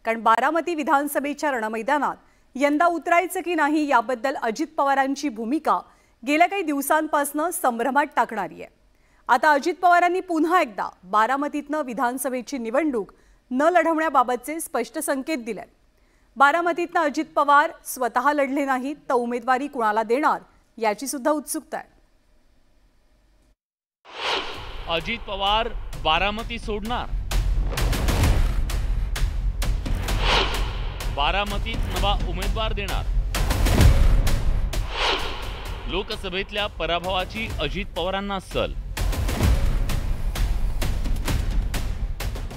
कारण बारामती विधानसभेच्या रणमैदानात यंदा उतरायचं की नाही याबद्दल अजित पवारांची भूमिका गेल्या काही दिवसांपासून संभ्रमात टाकणारी आहे। आता अजित पवारांनी पुन्हा एकदा बारामतीतनं विधानसभेची निवडणूक न लढवण्याबाबतचे स्पष्ट संकेत दिलेत। बारामतीतनं अजित पवार स्वतः लढले नाहीत तर उमेदवारी कुणाला देणार याची सुद्धा उत्सुकता आहे। अजित पवार बारामती सोडणार, बारामतीत नवा उमेदवार देणार। लोकसभेतल्या पराभवाची अजित पवारांना सल।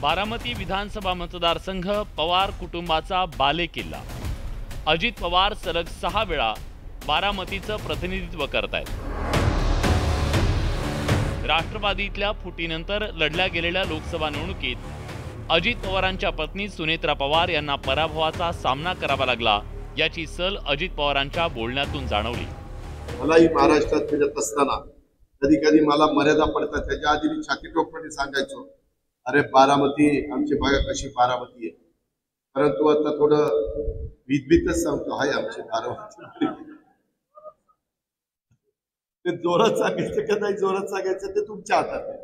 बारामती विधानसभा मतदारसंघ पवार कुटुंबाचा बालेकिल्ला। अजित पवार सलग 6 वेळा बारामतीचं प्रतिनिधित्व करतायत। राष्ट्रवादीतल्या फुटीनंतर लढल्या गेलेल्या लोकसभा निवडणुकीत अजित पवारांच्या पत्नी सुनेत्रा पवार यांना पराभवाचा सामना करावा लागला याची सल अजित पवारांच्या बोलण्यातून जाणवली। मलाही महाराष्ट्रात फिरत असताना कधी कधी मला मर्यादा पडतात। त्याच्या आधी मी छाती टोकपणे सांगायचो, अरे बारामती आमची बघा कशी बारामती आहे, परंतु आता थोडं भीतभीतच सांगतो, हाय आमची बारामती। ते जोरात सांगायचं का नाही जोरात सांगायचं ते तुमच्या हातात आहे।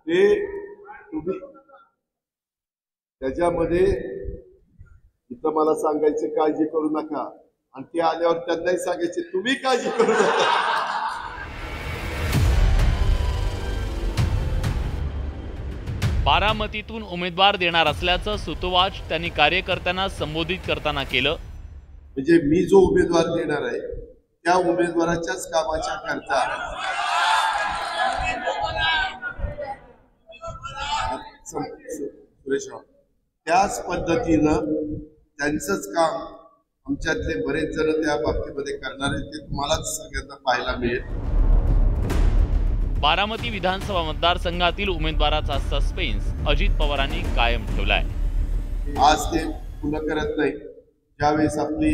ते तुम्ही त्याच्यामध्ये इथं मला सांगायचे काळजी करू नका आणि ते आल्यावर त्यांनाही सांगायचे तुम्ही काळजी करू नका। बारामतीतून उमेदवार देणार असल्याचं सुतोवाच त्यांनी कार्यकर्त्यांना संबोधित करताना केलं। म्हणजे मी जो उमेदवार देणार आहे त्या उमेदवाराच्याच कामाच्या करता सुरेश त्याच पद्धतीनं त्यांचंच काम आमच्यातले बरेच जण त्या बाबतीमध्ये करणार आहेत, ते तुम्हालाच सगळ्यांना पाहायला मिळेल। बारामती विधानसभा मतदारसंघातील उमेदवाराचा सस्पेन्स अजित पवारांनी कायम ठेवलाय। आज ते पुन्हा करत नाही। ज्यावेळेस आपली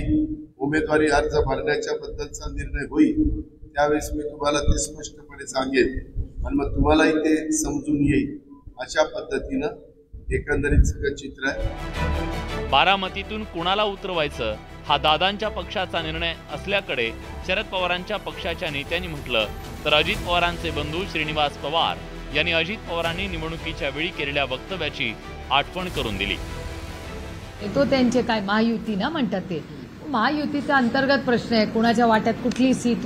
उमेदवारी अर्ज भरण्याच्या बद्दलचा निर्णय होईल त्यावेळेस मी तुम्हाला ते स्पष्टपणे सांगेन आणि मग तुम्हालाही ते समजून येईल। अशा पद्धतीनं एकंदरीत सगळं चित्र आहे। बारामतीतून कुणाला उतरवायचं हा दादांच्या पक्षाचा निर्णय असल्याकडे शरद पवारांच्या पक्षाच्या नेत्यांनी म्हटलं तर अजित पवारांचे बंधू श्रीनिवास पवार यांनी अजित पवारांनी निवडणुकीच्या वेळी केलेल्या वक्तव्याची आठवण करून दिली। तो त्यांचे काय महायुती ना म्हणतात, ते महायुतीचा अंतर्गत प्रश्न आहे, कुणाच्या वाट्यात कुठली सीट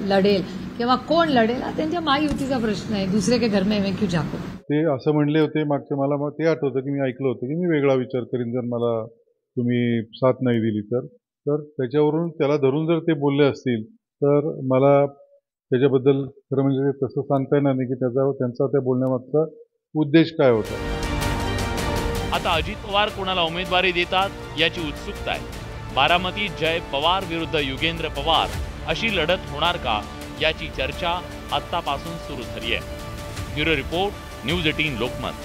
लढेल किंवा कोण लढेल हा त्यांच्या महायुतीचा प्रश्न आहे। दुसरे के घर में मैं क्यों झाकू। ते असं म्हणले होते मागच्या, मला ते आठवतं की मी ऐकलं होतं की मी वेगळा विचार करीन जर मला तुम्ही साथ नाही दिली तर त्याच्यावरून त्याला धरून जर ते बोलले असतील तर मला त्याच्याबद्दल खरं म्हणजे तसं सांगता येणार नाही की त्यांचा त्या बोलण्यामागचा उद्देश काय होता। आता अजित पवार कोणाला उमेदवारी देतात याची उत्सुकता आहे। बारामती जय पवार विरुद्ध युगेंद्र पवार अशी लढत होणार का याची चर्चा आतापासून सुरू झाली आहे। Bureau report, news 18 Lokmat.